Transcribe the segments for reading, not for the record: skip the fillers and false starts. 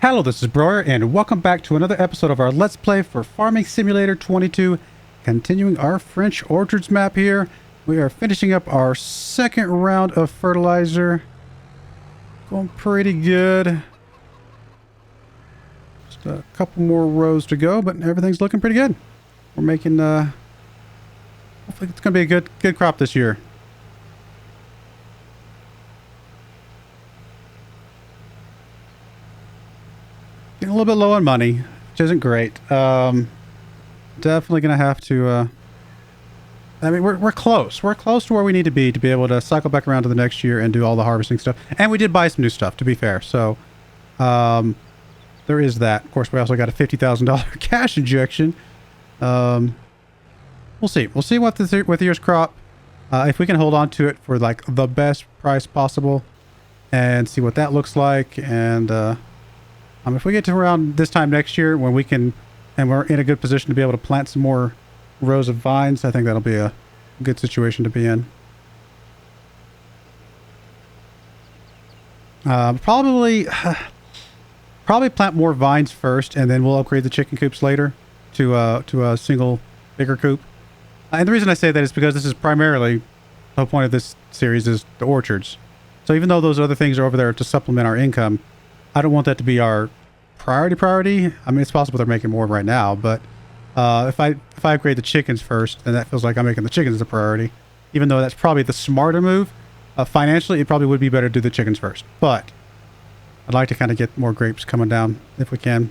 Hello, this is Broyar, and welcome back to another episode of our Let's Play for Farming Simulator 22. Continuing our French orchards map here. We are finishing up our second round of fertilizer. Going pretty good. Just a couple more rows to go, but everything's looking pretty good. We're making, hopefully it's going to be a good crop this year. Getting a little bit low on money, which isn't great. Definitely gonna have to. I mean, we're close. We're close to where we need to be able to cycle back around to the next year and do all the harvesting stuff. And we did buy some new stuff, to be fair. So, there is that. Of course, we also got a $50,000 cash injection. We'll see. We'll see what with the year's crop. If we can hold on to it for like the best price possible, and see what that looks like, and if we get to around this time next year when we can, and we're in a good position to be able to plant some more rows of vines, I think that'll be a good situation to be in. Probably plant more vines first, and then we'll upgrade the chicken coops later to a single bigger coop. And the reason I say that is because this is primarily the whole point of this series is the orchards. So even though those other things are over there to supplement our income, I don't want that to be our priority. I mean, it's possible they're making more right now, but if I upgrade the chickens first, then that feels like I'm making the chickens the priority. Even though that's probably the smarter move, financially, it probably would be better to do the chickens first. But I'd like to kind of get more grapes coming down if we can.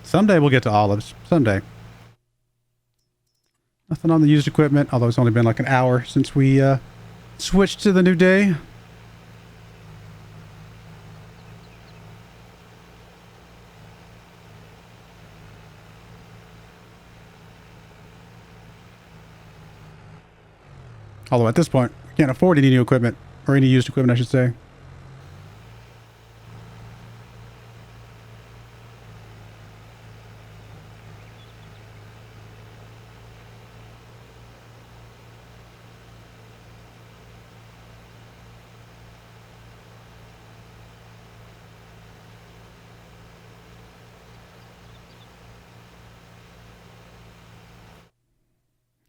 Someday we'll get to olives. Someday. Nothing on the used equipment, although it's only been like an hour since we switched to the new day. Although at this point, we can't afford any new equipment, or any used equipment, I should say.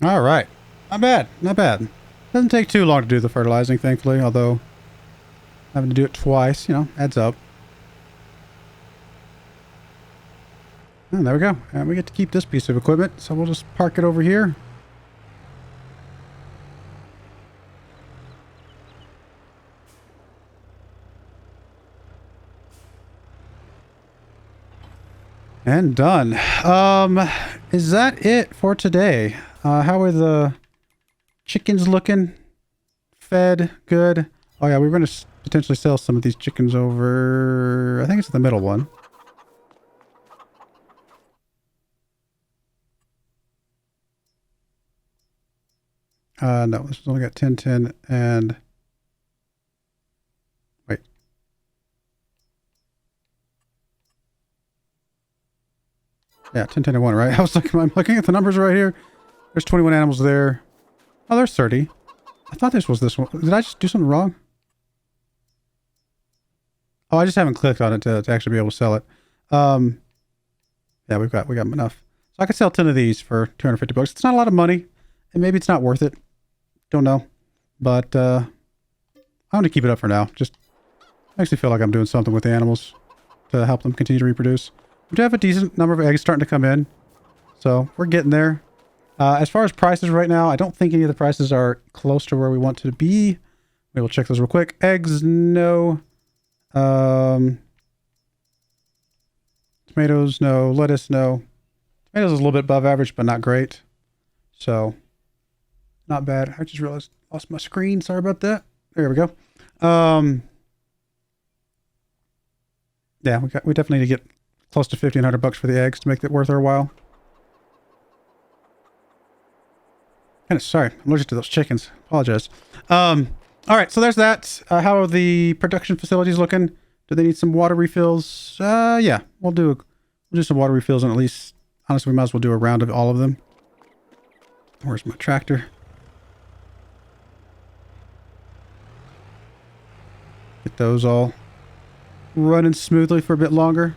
All right. Not bad. Not bad. Doesn't take too long to do the fertilizing, thankfully, although having to do it twice, you know, adds up. And there we go. And we get to keep this piece of equipment, so we'll just park it over here. And done. Is that it for today? How are the chickens looking? Fed? Good? Oh yeah, we're going to potentially sell some of these chickens over... I think it's the middle one. No, this has only got 10, 10, and... Wait. Yeah, 10, 10, and 1, right? I'm looking at the numbers right here. There's 21 animals there. Oh, there's 30. I thought this was this one. Did I just do something wrong? Oh, I just haven't clicked on it to actually be able to sell it. Yeah, we got enough. So I could sell 10 of these for 250 bucks. It's not a lot of money, and maybe it's not worth it. Don't know. But I'm going to keep it up for now. Just makes me feel like I'm doing something with the animals to help them continue to reproduce. We do have a decent number of eggs starting to come in. So we're getting there. As far as prices right now, I don't think any of the prices are close to where we want to be. We will check those real quick. Eggs, no. Tomatoes, no. Lettuce, no. Tomatoes is a little bit above average, but not great. So, not bad. I just realized I lost my screen. Sorry about that. There we go. Yeah, we definitely need to get close to 1,500 bucks for the eggs to make that worth our while. Kind of sorry, I'm allergic to those chickens. Apologize. All right, so there's that. How are the production facilities looking? Do they need some water refills? Yeah, we'll do some water refills, and at least, honestly, we might as well do a round of all of them. Where's my tractor? Get those all running smoothly for a bit longer.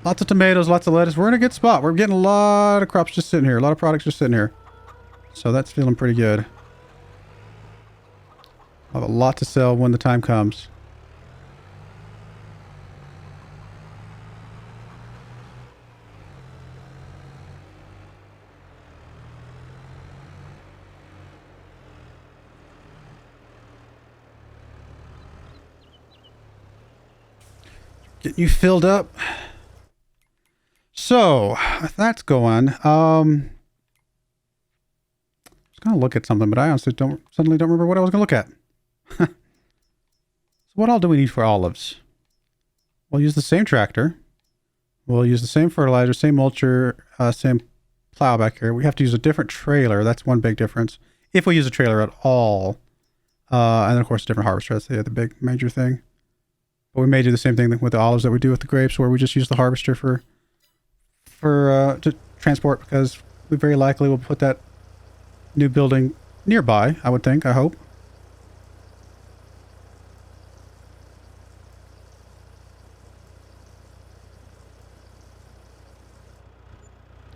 Lots of tomatoes, lots of lettuce. We're in a good spot. We're getting a lot of crops just sitting here. A lot of products just sitting here. So that's feeling pretty good. I'll have a lot to sell when the time comes. Getting you filled up. So that's going. Just gonna look at something, but I honestly suddenly don't remember what I was gonna look at. So what all do we need for olives? We'll use the same tractor. We'll use the same fertilizer, same mulcher, same plow back here. We have to use a different trailer. That's one big difference. If we use a trailer at all. And then of course a different harvester. That's the big major thing. But we may do the same thing with the olives that we do with the grapes, where we just use the harvester to transport, because we very likely will put that new building nearby, I would think, I hope.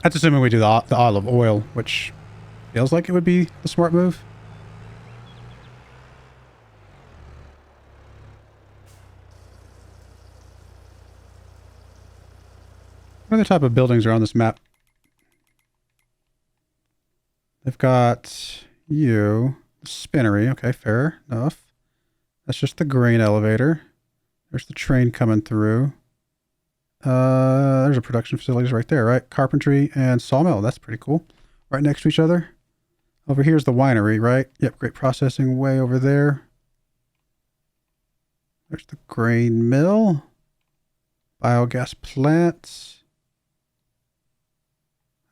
That's assuming we do the olive oil, which feels like it would be the smart move. What other type of buildings are on this map? They've got you, spinnery. Okay, fair enough. That's just the grain elevator. There's the train coming through. There's a production facilities right there, right? Carpentry and sawmill. That's pretty cool. Right next to each other. Over here's the winery, right? Yep, grape processing way over there. There's the grain mill. Biogas plants.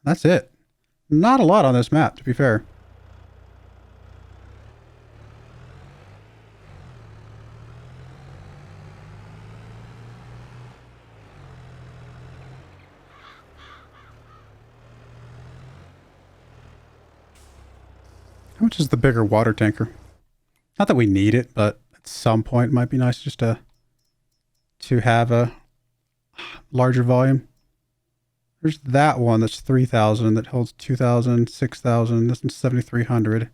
That's it. Not a lot on this map, to be fair. How much is the bigger water tanker? Not that we need it, but at some point it might be nice just to have a larger volume. There's that one that's 3,000 that holds 2,000, 6,000. This one's 7,300. That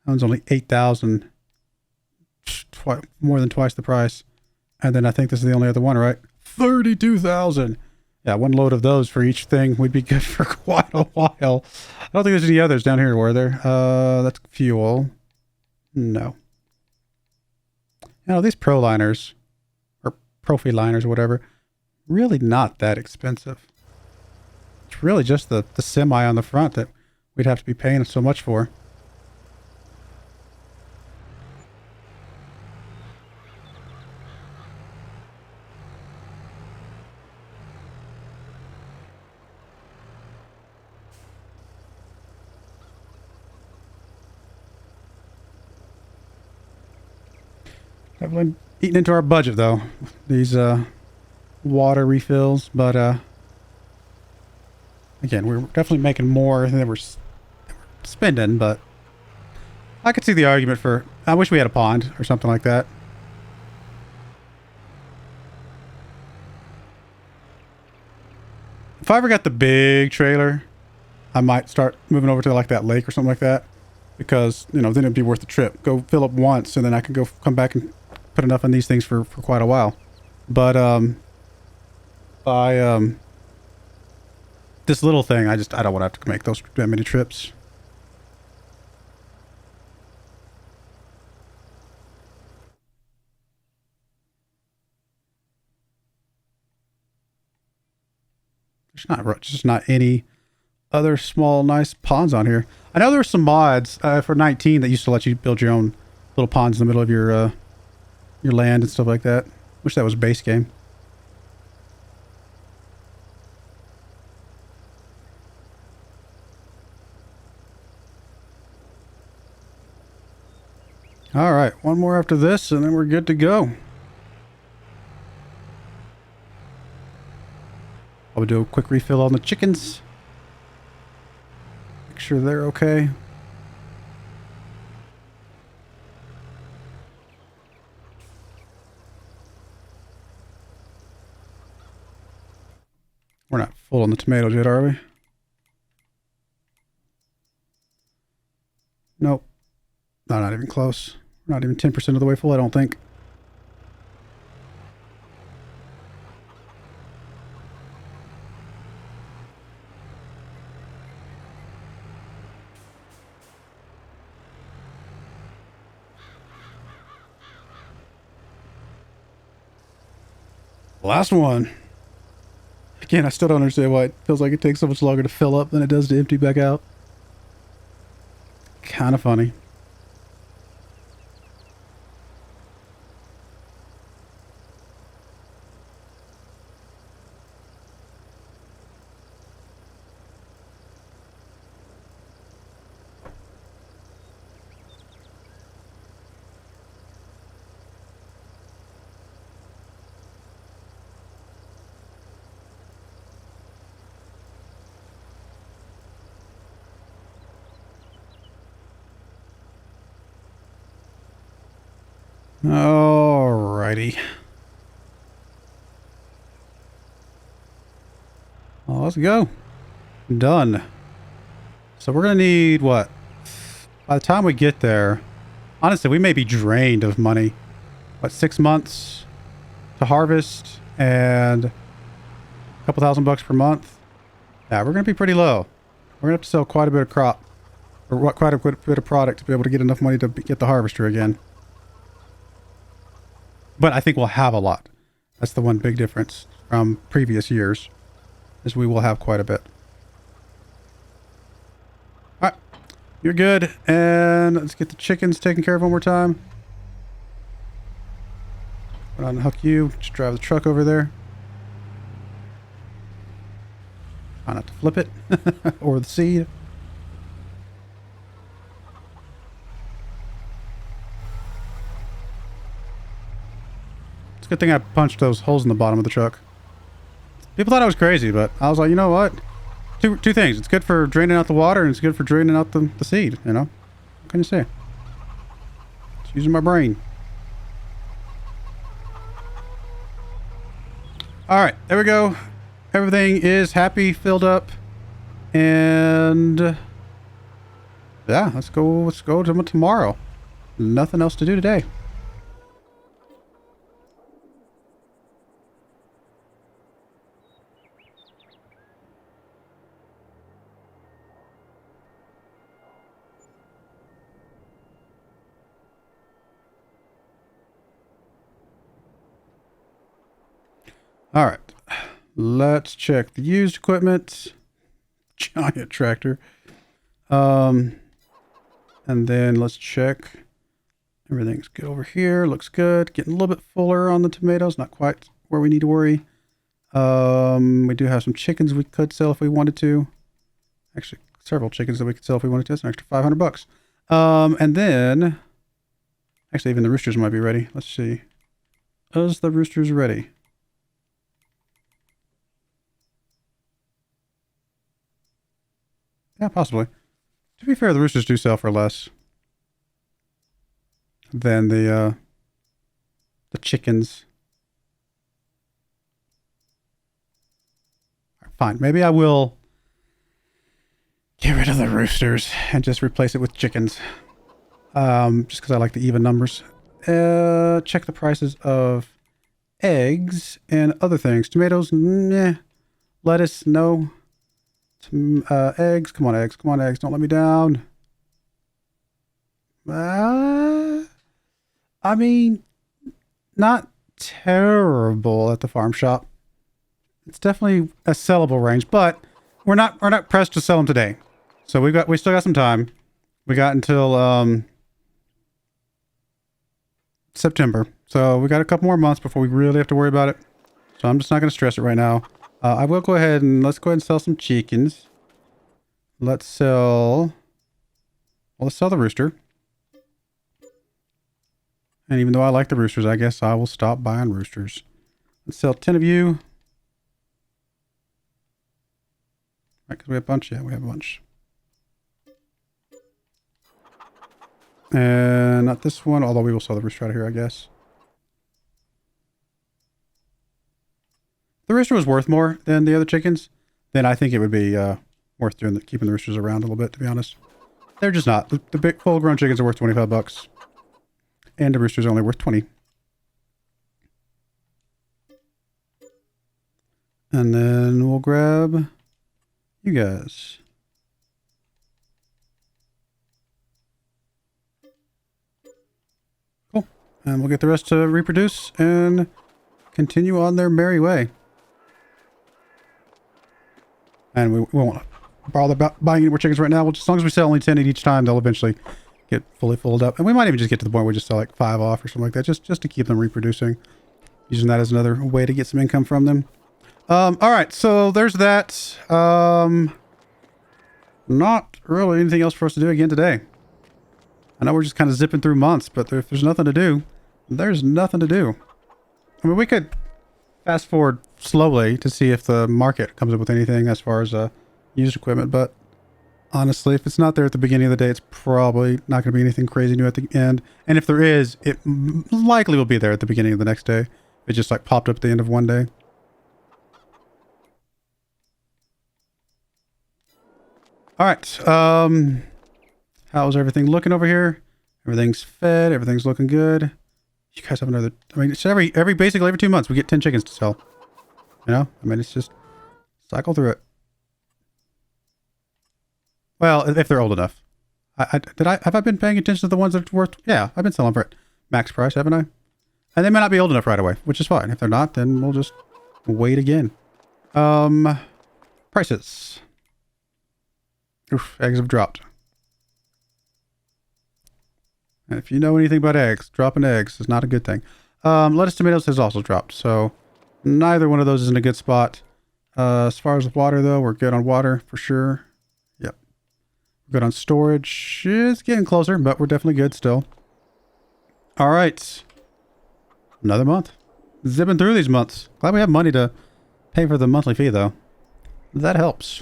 one's only 8,000. More than twice the price. And then I think this is the only other one, right? 32,000. Yeah, one load of those for each thing would be good for quite a while. I don't think there's any others down here, were there? That's fuel. No. These pro liners, or profi liners or whatever, really not that expensive. It's really just the semi on the front that we'd have to be paying so much for. Definitely eating into our budget though, these water refills, but again, we're definitely making more than we're spending, but I could see the argument for, I wish we had a pond or something like that. If I ever got the big trailer, I might start moving over to like that lake or something like that, because, then it'd be worth the trip. Go fill up once, and then I can come back and put enough in these things for quite a while. But this little thing, I don't want to have to make that many trips. There's just not any other small nice ponds on here. I know there were some mods for 19 that used to let you build your own little ponds in the middle of your land and stuff like that. Wish that was base game. All right, one more after this, and then we're good to go. I'll do a quick refill on the chickens. Make sure they're okay. We're not full on the tomatoes yet, are we? Nope. No, not even close. We're not even 10% of the way full, I don't think. Last one. Again, I still don't understand why it feels like it takes so much longer to fill up than it does to empty back out. Kind of funny. Alrighty. Well, let's go. Done. So we're going to need what? By the time we get there, honestly, we may be drained of money. What, 6 months to harvest and a couple $1,000 per month? Yeah, we're going to be pretty low. We're going to have to sell quite a bit of crop, or quite a bit of product to be able to get enough money to get the harvester again. But I think we'll have a lot. That's the one big difference from previous years, is we will have quite a bit. All right, you're good. And let's get the chickens taken care of one more time. Unhook you. Just drive the truck over there. Try not to flip it or the seed. It's a good thing I punched those holes in the bottom of the truck. People thought I was crazy, but I was like, you know what? Two things. It's good for draining out the water, and it's good for draining out the seed, you know? What can you say? It's using my brain. Alright, there we go. Everything is happy, filled up. And yeah, let's go to tomorrow. Nothing else to do today. All right, let's check the used equipment. Giant tractor. And then let's check. Everything's good over here. Looks good. Getting a little bit fuller on the tomatoes. Not quite where we need to worry. We do have some chickens we could sell if we wanted to. Actually, several chickens that we could sell if we wanted to. That's an extra $500. And then, actually, even the roosters might be ready. Let's see. Is the roosters ready? Yeah, possibly. To be fair, the roosters do sell for less than the chickens. Fine. Maybe I will get rid of the roosters and just replace it with chickens. Just because I like the even numbers. Check the prices of eggs and other things. Tomatoes, nah. Lettuce, no. Eggs, come on eggs, don't let me down. I mean, not terrible at the farm shop. It's definitely a sellable range, but we're not pressed to sell them today. So we still got some time. We got until September. So we got a couple more months before we really have to worry about it. So I'm just not going to stress it right now. I will go ahead and sell some chickens. Let's sell the rooster. And even though I like the roosters, I guess I will stop buying roosters. Let's sell 10 of you. Right, because we have a bunch. Yeah, we have a bunch. And not this one, although we will sell the rooster out of here, I guess. the rooster was worth more than the other chickens, then I think it would be worth keeping the roosters around a little bit, to be honest. They're just not. The big full-grown chickens are worth $25, and the roosters are only worth 20. And then we'll grab you guys. Cool. And we'll get the rest to reproduce and continue on their merry way. And we won't bother about buying any more chickens right now. As long as we sell only 10 at each time, they'll eventually get fully filled up. And we might even just get to the point where we just sell like 5 off or something like that, just to keep them reproducing. Using that as another way to get some income from them. All right, so there's that. Not really anything else for us to do again today. I know we're just kind of zipping through months, but if there's nothing to do, there's nothing to do. I mean, we could fast forward slowly to see if the market comes up with anything as far as used equipment, but honestly, if it's not there at the beginning of the day, it's probably not going to be anything crazy new at the end. And if there is, it likely will be there at the beginning of the next day. It just like popped up at the end of one day. All right. How's everything looking over here? Everything's fed. Everything's looking good. You guys have another. I mean, it's basically every 2 months we get 10 chickens to sell. You know, I mean, it's just cycle through it. Well, if they're old enough. Have I been paying attention to the ones that are worth? Yeah, I've been selling for it max price, haven't I? And they may not be old enough right away, which is fine. If they're not, then we'll just wait again. Prices. Oof, eggs have dropped. And if you know anything about eggs, dropping eggs is not a good thing. Lettuce, tomatoes has also dropped, so neither one of those is in a good spot. As far as water, though, we're good on water for sure. Yep. We're good on storage. It's getting closer, but we're definitely good still. All right. Another month. Zipping through these months. Glad we have money to pay for the monthly fee, though. That helps.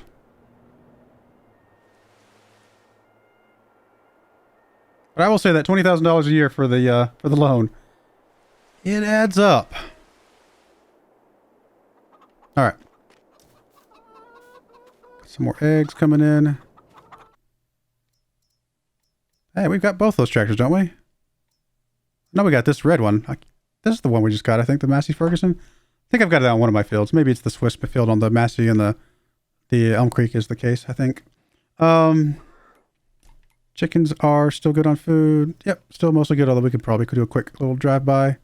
But I will say that $20,000 a year for the loan, it adds up. All right. Some more eggs coming in. Hey, we've got both those tractors, don't we? No, we got this red one. This is the one we just got, I think, the Massey Ferguson. I think I've got it on one of my fields. Maybe it's the Swiss field on the Massey and the Elm Creek is the case, I think. Chickens are still good on food. Yep, still mostly good, although we could probably do a quick little drive-by.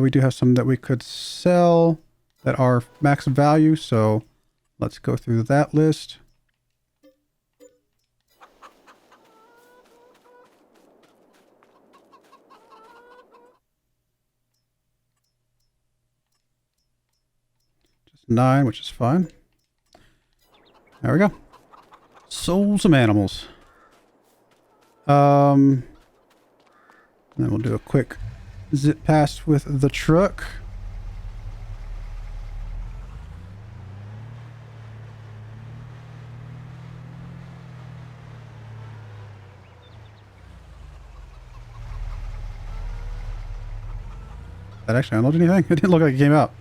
We do have some that we could sell that are max value, so let's go through that list. Just 9, which is fine. There we go. Sold some animals. Then we'll do a quick zip past with the truck. That actually unload anything? It didn't look like it came out.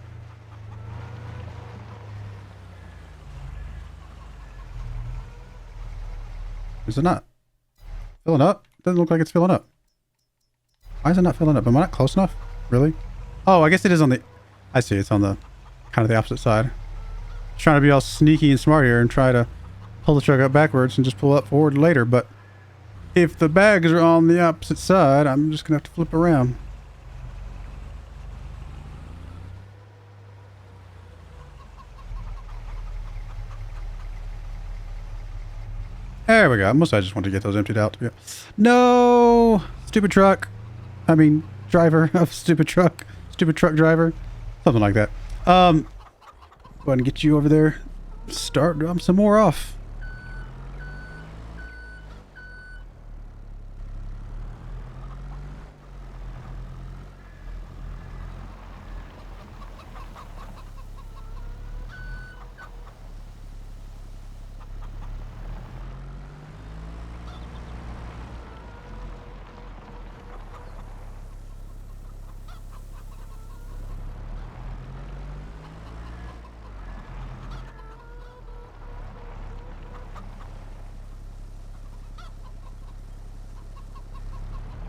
Is it not filling up? Doesn't look like it's filling up. Why is it not filling up? Am I not close enough? Really? Oh, I guess it is on the... I see. It's on the kind of the opposite side. Just trying to be all sneaky and smart here and try to pull the truck up backwards and just pull up forward later. But if the bags are on the opposite side, I'm just going to have to flip around. There we go. Mostly I just want to get those emptied out. No! Stupid truck. I mean, driver of stupid truck. Stupid truck driver. Something like that. Go ahead and get you over there. Start some more off.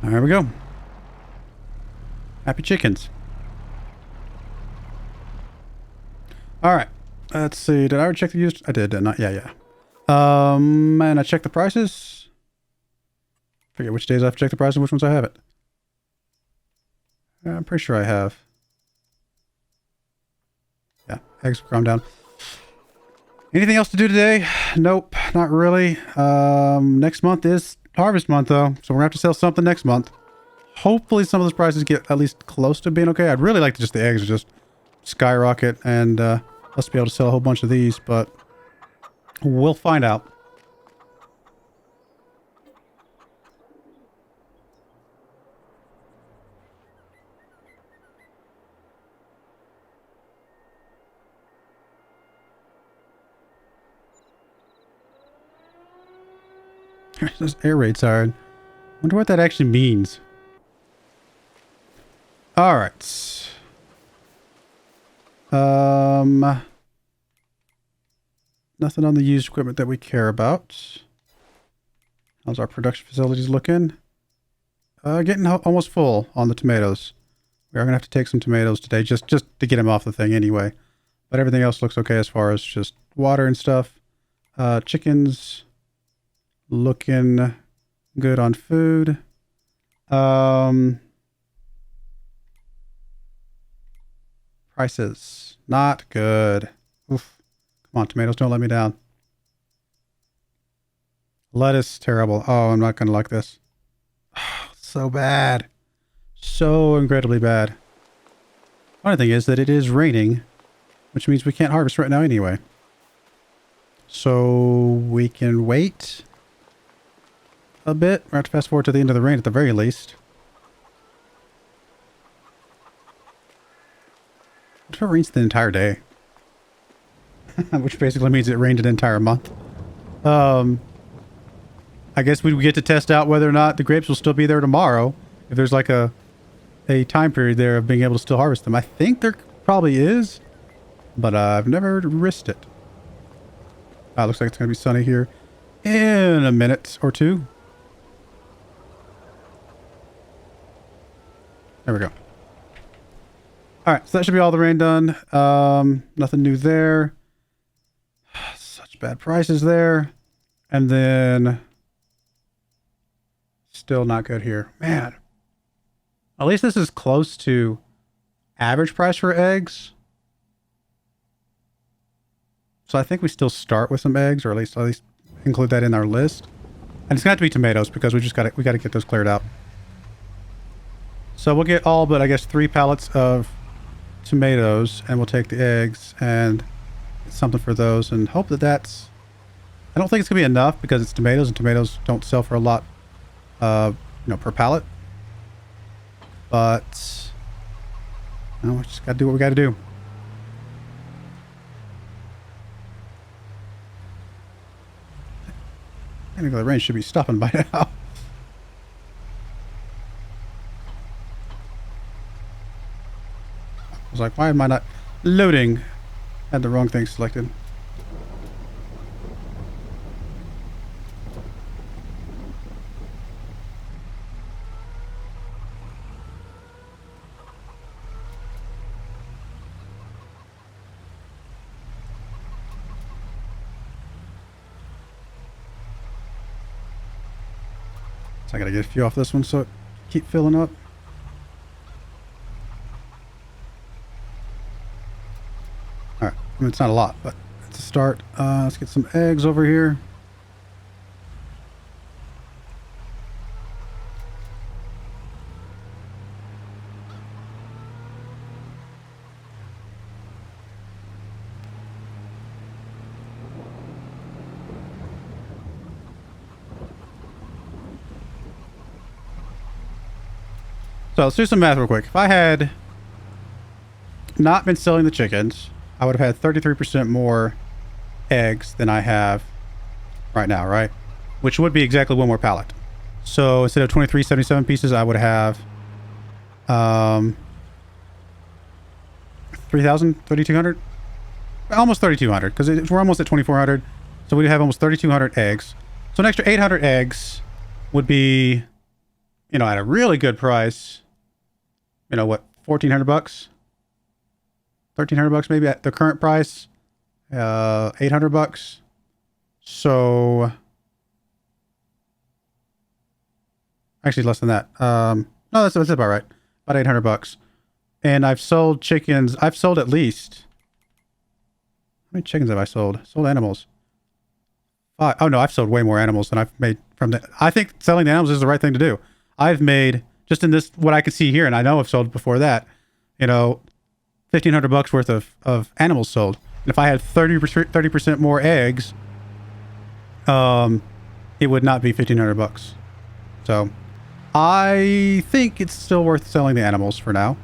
There we go. Happy chickens. All right. Let's see. Did I already check the used? I did not. Yeah. And I checked the prices. Forget which days I have to check the price and which ones I haven't. I'm pretty sure I have. Yeah, eggs will calm down. Anything else to do today? Nope, not really. Next month is harvest month though, so we're gonna have to sell something next month. Hopefully some of those prices get at least close to being okay. I'd really like to just the eggs just skyrocket and let's be able to sell a whole bunch of these, but we'll find out. This air raid siren. Wonder what that actually means. All right. Nothing on the used equipment that we care about. How's our production facilities looking? Getting almost full on the tomatoes. We are gonna have to take some tomatoes today just to get them off the thing anyway. But everything else looks okay as far as just water and stuff. Chickens looking good on food. Prices not good. Oof. Come on, tomatoes, don't let me down. Lettuce, terrible. Oh, I'm not gonna like this. So bad. So incredibly bad. Funny thing is that it is raining, which means we can't harvest right now anyway. So we can wait a bit. We're going to have to fast forward to the end of the rain at the very least. What if it rains the entire day? Which basically means it rained an entire month. I guess we get to test out whether or not the grapes will still be there tomorrow. If there's like a time period there of being able to still harvest them. I think there probably is, but I've never risked it. Looks like it's going to be sunny here in a minute or two. There we go. All right, so that should be all the rain done. Nothing new there. Such bad prices there. And then still not good here. Man. At least this is close to average price for eggs. So I think we still start with some eggs, or at least include that in our list. And it's gonna have to be tomatoes because we gotta get those cleared out. So we'll get all but I guess 3 pallets of tomatoes, and we'll take the eggs and something for those, and hope that that's. I don't think it's gonna be enough because it's tomatoes, and tomatoes don't sell for a lot, per pallet. But we just gotta do what we gotta do. I think the rain should be stopping by now. I was like, why am I not loading? Had the wrong thing selected. So I gotta get a few off this one so it keep filling up. Alright, I mean, it's not a lot, but it's a start. Let's get some eggs over here. So let's do some math real quick. If I had not been selling the chickens, I would have had 33% more eggs than I have right now, right? Which would be exactly 1 more pallet. So instead of 2377 pieces, I would have 3,000, 3,200? Almost 3,200, because we're almost at 2,400. So we have almost 3,200 eggs. So an extra 800 eggs would be you know, at a really good price, you know, what, 1,400 bucks, 1,300 bucks maybe at the current price, 800 bucks. So actually less than that. No, that's about right. About 800 bucks. And I've sold chickens. I've sold at least, how many chickens have I sold? Sold animals. Oh no, I've sold way more animals than I've made from the, I think selling the animals is the right thing to do. I've made, just in this, what I can see here, and I know I've sold before that, you know, 1,500 bucks worth of animals sold. And if I had 30% more eggs, it would not be 1,500 bucks. So I think it's still worth selling the animals for now.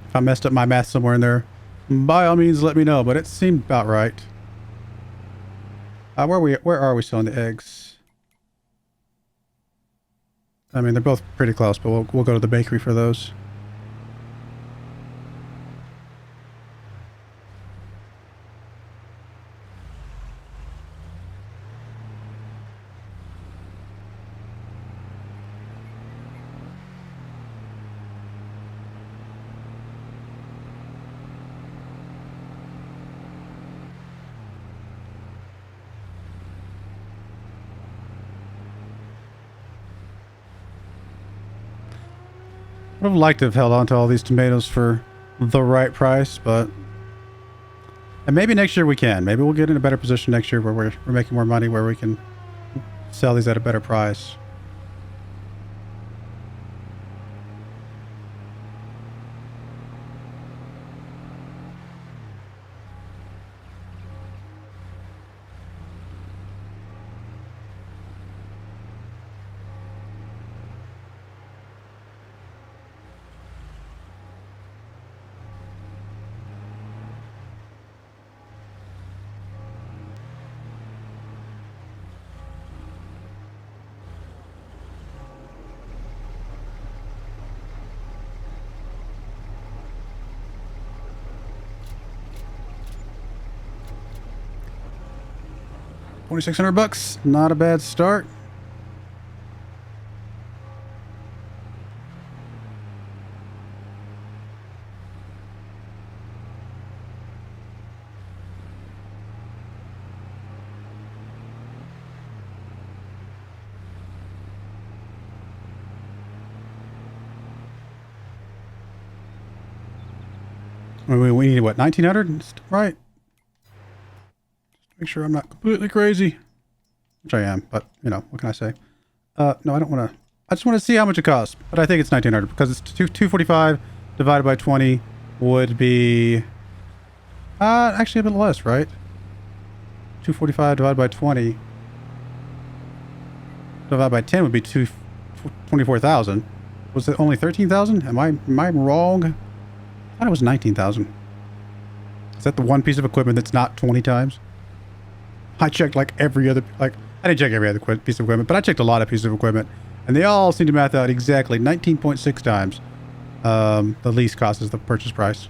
If I messed up my math somewhere in there, by all means let me know, but it seemed about right. Where are we selling the eggs? I mean, they're both pretty close, but we'll go to the bakery for those. I would have liked to have held on to all these tomatoes for the right price, but... And maybe next year we can. Maybe we'll get in a better position next year where we're making more money, where we can sell these at a better price. $2,600, not a bad start. We need what, 1,900? Right. Make sure I'm not completely crazy, which I am, but you know, what can I say? No, I don't want to. I just want to see how much it costs, but I think it's 1,900 because it's 245 divided by 20 would be actually a bit less, right? 245 divided by 20 divided by 10 would be 24,000. Was it only 13,000? Am I wrong? I thought it was 19,000. Is that the one piece of equipment that's not 20 times? I checked like every other, I didn't check every other piece of equipment, but I checked a lot of pieces of equipment, and they all seem to math out exactly 19.6 times the lease cost is the purchase price.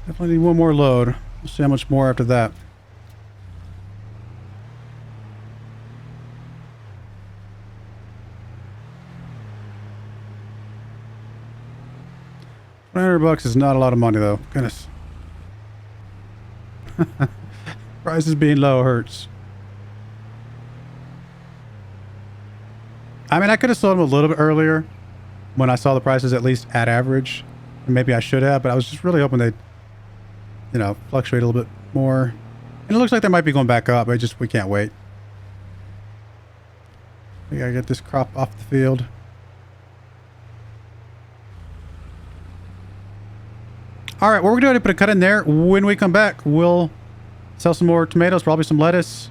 Definitely need one more load. We'll see how much more after that. $100 is not a lot of money though. Goodness. Prices being low hurts. I mean, I could have sold them a little bit earlier when I saw the prices at least at average. And maybe I should have, but I was just really hoping they'd, you know, fluctuate a little bit more And it looks like they might be going back up. We can't wait. We gotta get this crop off the field. All right, well, we're going to put a cut in there. When we come back, we'll sell some more tomatoes, probably some lettuce.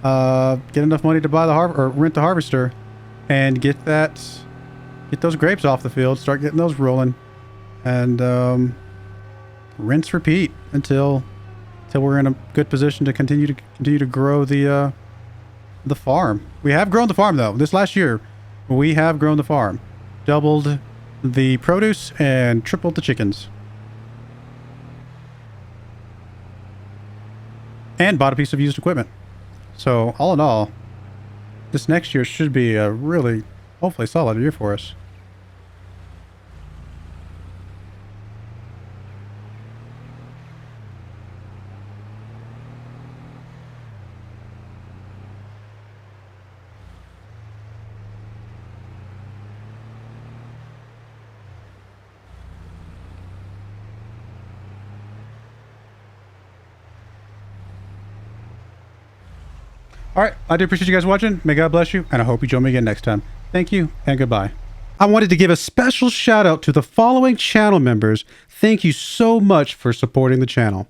Get enough money to buy the or rent the harvester, and get those grapes off the field. Start getting those rolling, and rinse, repeat until we're in a good position to continue to grow the farm. We have grown the farm though. This last year, we have grown the farm, doubled the produce and tripled the chickens. And bought a piece of used equipment. So, all in all, this next year should be a really, hopefully, solid year for us. All right, I do appreciate you guys watching. May God bless you, and I hope you join me again next time. Thank you, and goodbye. I wanted to give a special shout out to the following channel members. Thank you so much for supporting the channel.